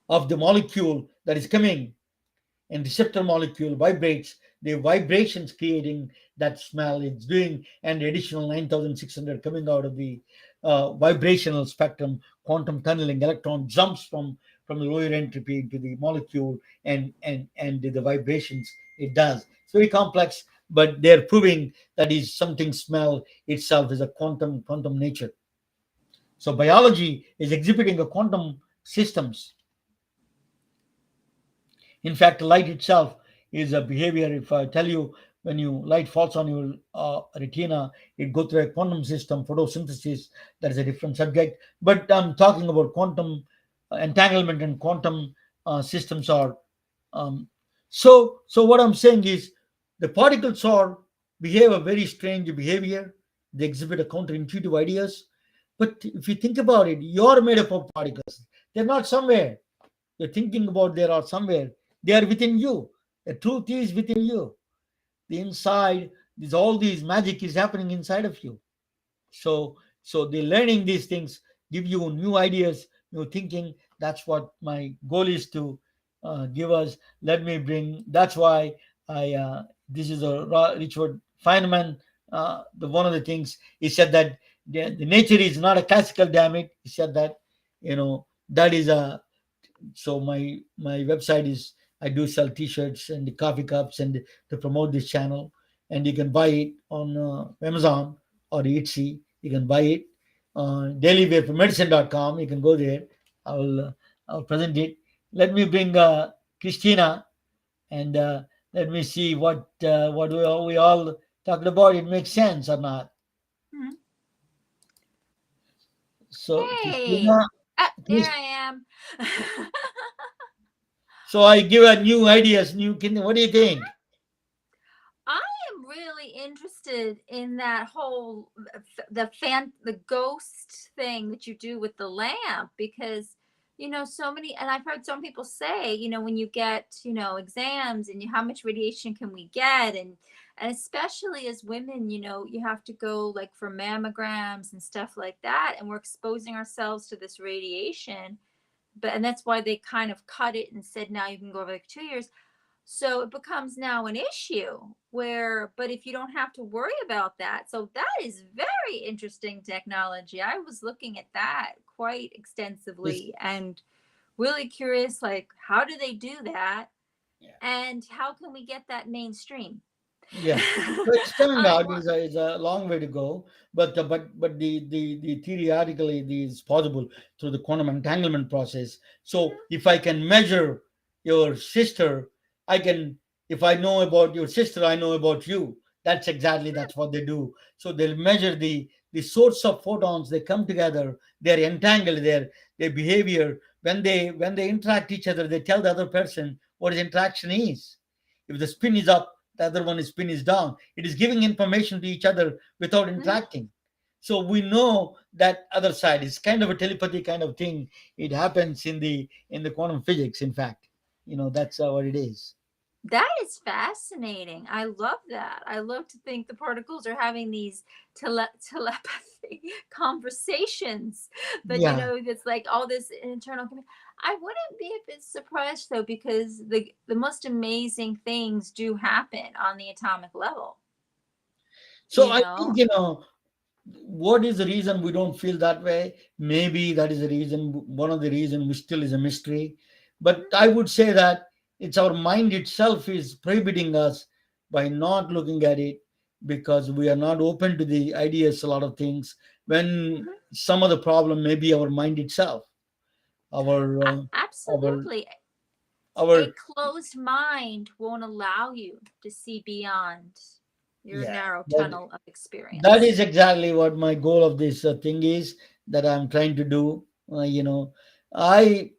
[SPEAKER 1] of the molecule that is coming, and receptor molecule vibrates, the vibrations creating that smell it's doing, and the additional 9,600 coming out of the vibrational spectrum. Quantum tunneling, electron jumps from the lower entropy into the molecule, and the vibrations it does. It's very complex, but they're proving that is something smell itself is a quantum nature. So biology is exhibiting a quantum systems. In fact, light itself is a behavior. If I tell you, when you light falls on your retina, it goes through a quantum system, photosynthesis. That is a different subject. But I'm talking about quantum entanglement, and quantum systems are. Um, so what I'm saying is, the particles are behave a very strange behavior. They exhibit a counterintuitive ideas. But if you think about it, you're made up of particles. They're not somewhere. You're thinking about there are somewhere. They are within you. The truth is within you. The inside, there's all these magic is happening inside of you. So the learning these things give you new ideas, new thinking. That's what my goal is to give us. Let me bring. That's why I. This is a Richard Feynman. The one of the things he said that the nature is not a classical dynamic. He said that that is a. So my website is, I do sell T-shirts and the coffee cups and to promote this channel, and you can buy it on Amazon or Etsy. You can buy it dailywearformedicine.com. You can go there. I'll present it. Let me bring Christina, and let me see what we all talked about. It makes sense or not?
[SPEAKER 3] Mhm.
[SPEAKER 1] So
[SPEAKER 3] Hey,
[SPEAKER 1] Christina,
[SPEAKER 3] there
[SPEAKER 1] please.
[SPEAKER 3] I am.
[SPEAKER 1] So I give her new ideas. What do you think?
[SPEAKER 3] I am really interested in that whole the ghost thing that you do with the lamp, because so many, and I've heard some people say, when you get exams, and how much radiation can we get, and especially as women, you have to go like for mammograms and stuff like that, and we're exposing ourselves to this radiation. But and that's why they kind of cut it and said now you can go over like 2 years. So it becomes now an issue where, but if you don't have to worry about that, so that is very interesting technology. I was looking at that quite
[SPEAKER 1] This,
[SPEAKER 3] extensively and really curious, like, how do they do that?
[SPEAKER 1] yeah.
[SPEAKER 3] And how can we get that mainstream?
[SPEAKER 1] Yeah, so it's coming
[SPEAKER 3] I
[SPEAKER 1] out
[SPEAKER 3] want,
[SPEAKER 1] is a long way to go, but the theoretically this is possible through the quantum entanglement process. So
[SPEAKER 3] mhm,
[SPEAKER 1] if I can measure your sister, I can. If I know about your sister, I know about you. That's what they do. So they'll measure the source of photons. They come together. They're entangled. Their behavior when they interact each other, they tell the other person what his interaction is. If the spin is up, the other one is pin is down. It is giving information to each other without
[SPEAKER 3] Mhm.
[SPEAKER 1] interacting. So we know that other side is kind of a telepathy kind of thing. It happens in the quantum physics. In fact, that's what it is.
[SPEAKER 3] That is fascinating. I love that. I love to think the particles are having these telepathy conversations, but
[SPEAKER 1] Yeah.
[SPEAKER 3] it's like all this internal. I wouldn't be a bit surprised though, because the most amazing things do happen on the atomic level.
[SPEAKER 1] So
[SPEAKER 3] You
[SPEAKER 1] I
[SPEAKER 3] know.
[SPEAKER 1] think what is the reason we don't feel that way? Maybe that is the reason. One of the reason we still is a mystery. But I would say that it's our mind itself is prohibiting us by not looking at it, because we are not open to the ideas. A lot of things, when
[SPEAKER 3] Mhm.
[SPEAKER 1] some of the problem may be our mind itself, our our
[SPEAKER 3] Absolutely. A
[SPEAKER 1] our
[SPEAKER 3] closed mind won't allow you to see beyond your
[SPEAKER 1] yeah.
[SPEAKER 3] narrow
[SPEAKER 1] That
[SPEAKER 3] tunnel of
[SPEAKER 1] that
[SPEAKER 3] experience.
[SPEAKER 1] is exactly what my goal of this thing is, that I'm trying to do. I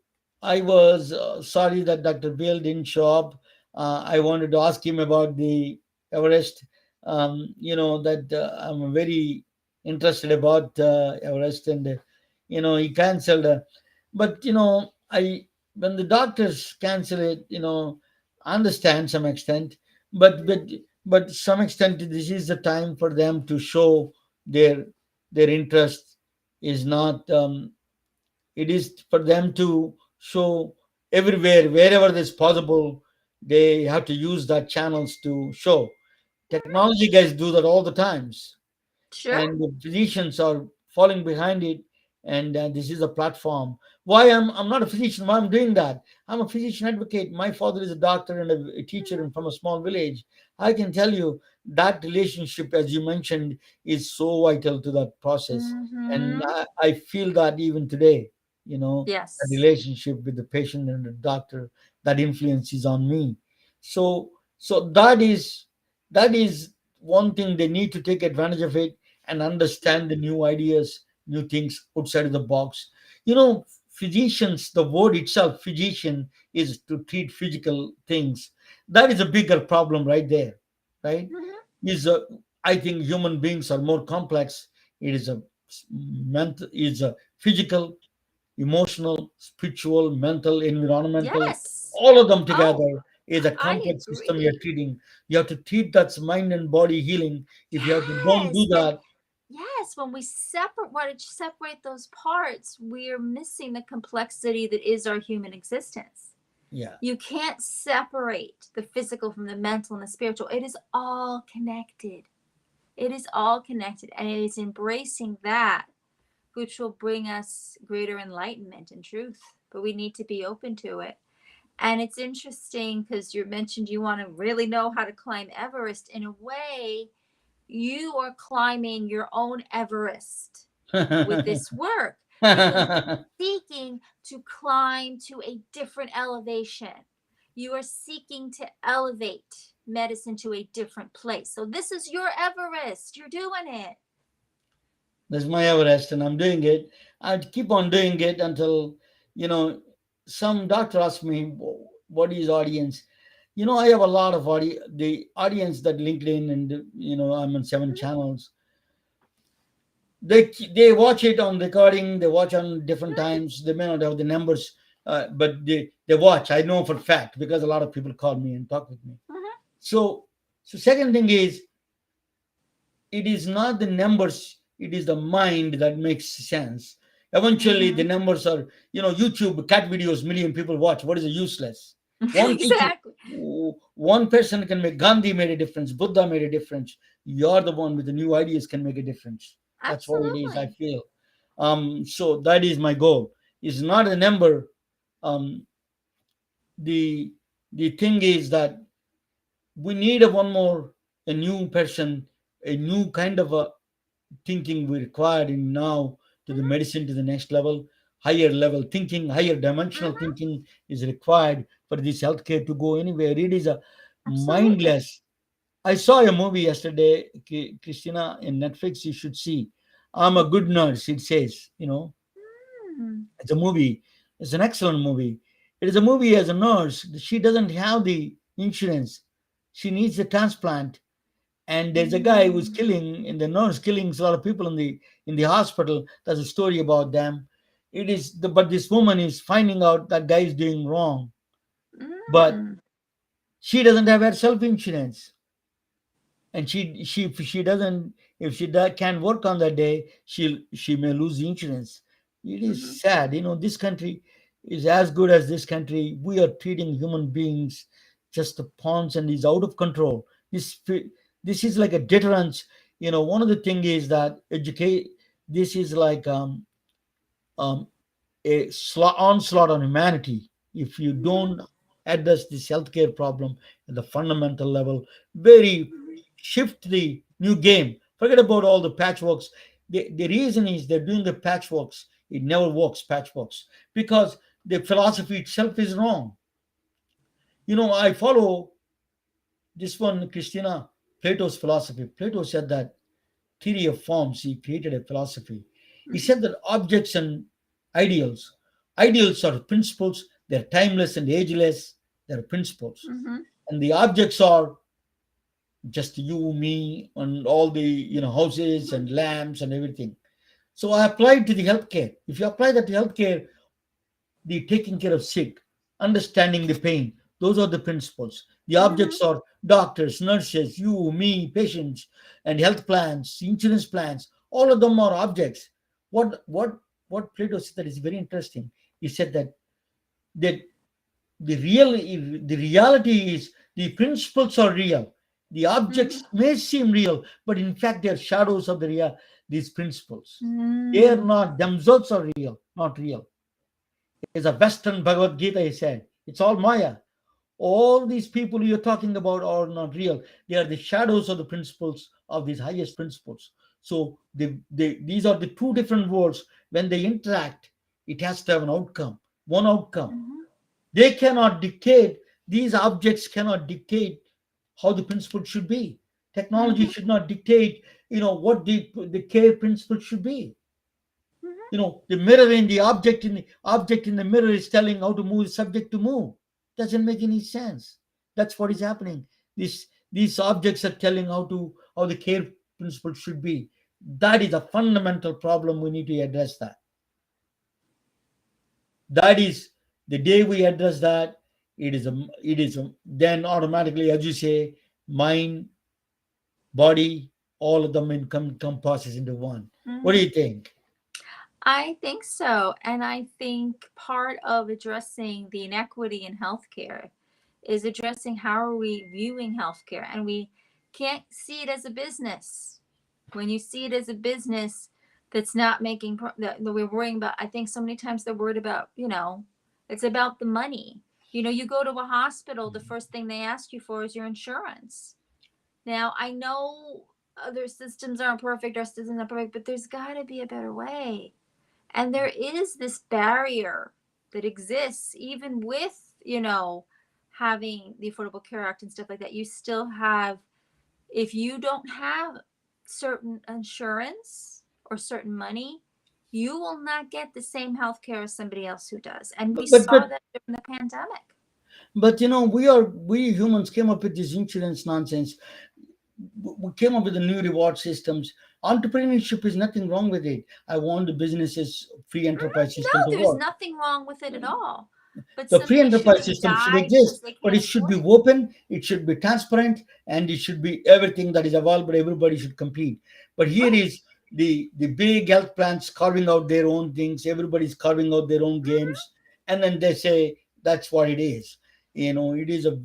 [SPEAKER 1] I was sorry that Dr. Beall didn't show up. I wanted to ask him about the Everest. That I'm very interested about Everest, and he cancelled. But I when the doctors cancel it, I understand some extent, but some extent this is the time for them to show their interest. Is not It is for them to show everywhere, wherever it is possible. They have to use that channels to show. Technology guys do that all the times,
[SPEAKER 3] Sure.
[SPEAKER 1] and the physicians are falling behind it. And this is a platform. Why I'm not a physician, why I'm doing that? I'm a physician advocate. My father is a doctor and a teacher and from a small village. I can tell you that relationship, as you mentioned, is so vital to that process. And
[SPEAKER 3] Mm-hmm.
[SPEAKER 1] I feel that even today, the
[SPEAKER 3] Yes.
[SPEAKER 1] relationship with the patient and the doctor, that influence is on me. So that is one thing. They need to take advantage of it and understand the new ideas, new things outside of the box. Physicians, the word itself, physician, is to treat physical things. That is a bigger problem right there, right?
[SPEAKER 3] Mm-hmm.
[SPEAKER 1] Is a I think human beings are more complex. It is a physical, emotional, spiritual, mental, environmental,
[SPEAKER 3] Yes.
[SPEAKER 1] all of them
[SPEAKER 3] Oh,
[SPEAKER 1] together is a
[SPEAKER 3] I
[SPEAKER 1] complex system you're
[SPEAKER 3] agree.
[SPEAKER 1] treating. You have to treat that's mind and body healing. If you have to don't do
[SPEAKER 3] Yes. And
[SPEAKER 1] that,
[SPEAKER 3] yes, when we separate those parts, we're missing the complexity that is our human existence.
[SPEAKER 1] yeah.
[SPEAKER 3] You can't separate the physical from the mental and the spiritual. It is all connected. It is all connected. And it is embracing that which will bring us greater enlightenment and truth. But we need to be open to it. And it's interesting because you mentioned you want to really know how to climb Everest. In a way, you are climbing your own Everest with this work, because you're seeking to climb to a different elevation. You are seeking to elevate medicine to a different place. So this is your Everest. You're doing it.
[SPEAKER 1] That's my Everest, and I'm doing it. I'd keep on doing it until, you know, some doctor asked me, what is audience? I have a lot of the audience that LinkedIn and, I'm on 7 channels. They watch it on recording. They watch on different times. They may not have the numbers, but they watch. I know for a fact because a lot of people call me and talk with me.
[SPEAKER 3] Mhm.
[SPEAKER 1] So second thing is, it is not the numbers, it is the mind that makes sense. Eventually the
[SPEAKER 3] Mhm.
[SPEAKER 1] numbers are, YouTube cat videos, million people watch. What is a useless? One teacher,
[SPEAKER 3] Exactly.
[SPEAKER 1] one person can make. Gandhi made a difference, Buddha made a difference. You're the one with the new ideas can make a difference. That's what it is, I
[SPEAKER 3] Absolutely.
[SPEAKER 1] feel. So that is my goal. It's not a number. um the the thing is that we need a one more, a new person, a new kind of a thinking we require in now to the
[SPEAKER 3] Mhm.
[SPEAKER 1] medicine to the next level. Higher level thinking, higher dimensional
[SPEAKER 3] Mhm.
[SPEAKER 1] thinking is required for this healthcare to go anywhere. It is a
[SPEAKER 3] Absolutely.
[SPEAKER 1] mindless. I saw a movie yesterday, Christina, in Netflix. You should see. I'm a good nurse. It says,
[SPEAKER 3] Mm.
[SPEAKER 1] it's a movie. It's an excellent movie. It is a movie as a nurse. She doesn't have the insurance. She needs a transplant, and there's a guy who's killing in the nurse killing a lot of people in the hospital. There's a story about them. But this woman is finding out that guy is doing wrong, but
[SPEAKER 3] Mm.
[SPEAKER 1] she doesn't have her self insurance, and if she doesn't, if she can't work on that day, she may lose the insurance. It
[SPEAKER 3] Mhm.
[SPEAKER 1] is sad, this country is as good as this country. We are treating human beings just the pawns, and is out of control. This is like a deterrence. One of the thing is that educate this is like um a onslaught on humanity if you
[SPEAKER 3] Mhm.
[SPEAKER 1] don't address this healthcare problem at the fundamental level. Very
[SPEAKER 3] Mhm.
[SPEAKER 1] shift the new game. Forget about all the patchworks. The reason is they're doing the patchworks. It never works, patchworks, because the philosophy itself is wrong. I follow this one, Christina, Plato's philosophy. Plato said that theory of forms, he created a philosophy. He
[SPEAKER 3] Mhm.
[SPEAKER 1] said that objects and ideals, ideals are principles, they're timeless and ageless, they're principles.
[SPEAKER 3] Mhm.
[SPEAKER 1] And the objects are just you, me, and all the houses and lamps and everything. So I applied to the healthcare. If you apply that to healthcare, the taking care of sick, understanding the pain, those are the principles. The
[SPEAKER 3] Mhm.
[SPEAKER 1] objects are doctors, nurses, you, me, patients, and health plans, insurance plans. All of them are objects. What Plato said that is very interesting. He said that the reality is the principles are real. The objects
[SPEAKER 3] Mhm.
[SPEAKER 1] may seem real, but in fact they are shadows of these principles. They are
[SPEAKER 3] Mm.
[SPEAKER 1] not themselves are real, not real. It's a Western Bhagavad Gita, he said. It's all Maya. All these people you're talking about are not real. They are the shadows of the principles of these highest principles. So these are the two different worlds. When they interact, it has to have an outcome, one outcome.
[SPEAKER 3] Mhm.
[SPEAKER 1] They cannot dictate, these objects cannot dictate how the principle should be. Technology
[SPEAKER 3] Mhm.
[SPEAKER 1] should not dictate, what the care principle should be.
[SPEAKER 3] Mhm.
[SPEAKER 1] The mirror in the object in the mirror is telling how to move the subject to move. Doesn't make any sense. That's what is happening. These objects are telling how the care principle should be. That is a fundamental problem. We need to address that. That is the day we address that. Then automatically, as you say, mind, body, all of them come passes into one. What do
[SPEAKER 3] Mhm.
[SPEAKER 1] you think?
[SPEAKER 3] I think so. And I think part of addressing the inequity in healthcare is addressing how are we viewing healthcare. And we can't see it as a business. When you see it as a business that's not making that we're worrying about, I think so many times they're worried about, it's about the money. You go to a hospital, the first thing they ask you for is your insurance. Now, I know other systems aren't perfect, our systems aren't perfect, but there's got to be a better way. And there is this barrier that exists even with, having the Affordable Care Act and stuff like that. You still have, if you don't have certain insurance or certain money, you will not get the same health care as somebody else who does. And we
[SPEAKER 1] But but
[SPEAKER 3] saw
[SPEAKER 1] but
[SPEAKER 3] that during the pandemic.
[SPEAKER 1] But we humans came up with this insurance nonsense. We came up with the new reward systems. Entrepreneurship is nothing wrong with it. I want the businesses free enterprise
[SPEAKER 3] No,
[SPEAKER 1] system to
[SPEAKER 3] there's
[SPEAKER 1] work.
[SPEAKER 3] nothing wrong with it at all. But
[SPEAKER 1] The free
[SPEAKER 3] somebody
[SPEAKER 1] enterprise
[SPEAKER 3] shouldn't
[SPEAKER 1] system should
[SPEAKER 3] die
[SPEAKER 1] exist,
[SPEAKER 3] because they
[SPEAKER 1] but
[SPEAKER 3] can't
[SPEAKER 1] it should
[SPEAKER 3] afford
[SPEAKER 1] be
[SPEAKER 3] it.
[SPEAKER 1] open, it should be transparent, and it should be everything that is available. Everybody should compete. But here
[SPEAKER 3] Right.
[SPEAKER 1] is the big health plans carving out their own things. Everybody's carving out their own
[SPEAKER 3] Mhm.
[SPEAKER 1] games, and then they say that's what it is. It is a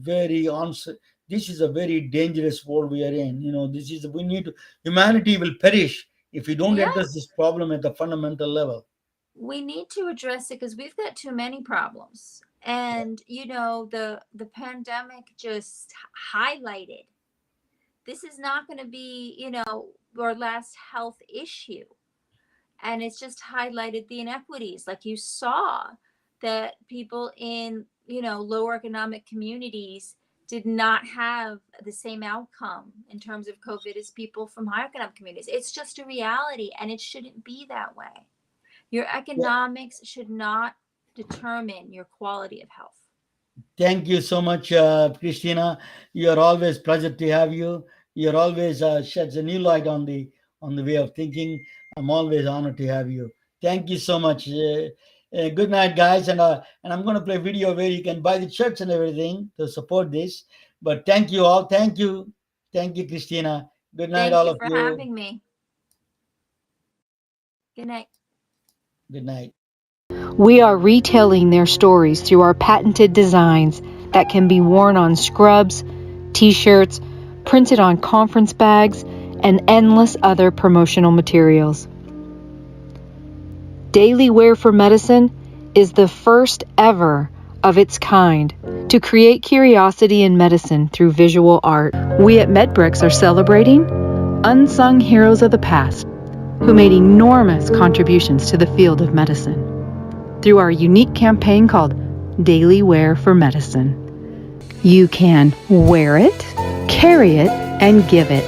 [SPEAKER 1] this is a very dangerous world we are in. We need to, humanity will perish if we don't
[SPEAKER 3] Yeah,
[SPEAKER 1] address this problem at the fundamental level.
[SPEAKER 3] we need to address it because we've got too many problems. And the pandemic just highlighted this is not going to be, our last health issue. And it's just highlighted the inequities. Like you saw that people in, lower economic communities did not have the same outcome in terms of COVID as people from higher economic communities. It's just a reality and it shouldn't be that way. Your
[SPEAKER 1] Yeah.
[SPEAKER 3] economics should not determine your quality of health.
[SPEAKER 1] Thank you so much, Christina. You're always pleasure to have you. You're always sheds a new light on the way of thinking. I'm always honored to have you. Thank you so much. Good night, guys. And I'm going to play video where you can buy the shirts and everything to support this. But thank you all. Thank you, Christina. Good night,
[SPEAKER 3] Thank
[SPEAKER 1] all
[SPEAKER 3] you
[SPEAKER 1] of
[SPEAKER 3] for
[SPEAKER 1] you.
[SPEAKER 3] having me. Good night.
[SPEAKER 1] Good night.
[SPEAKER 4] We are retelling their stories through our patented designs that can be worn on scrubs, t-shirts, printed on conference bags, and endless other promotional materials. Daily Wear for Medicine is the first ever of its kind to create curiosity in medicine through visual art. We at MedBricks are celebrating unsung heroes of the past who made enormous contributions to the field of medicine through our unique campaign called Daily Wear for Medicine. You can wear it, carry it, and give it.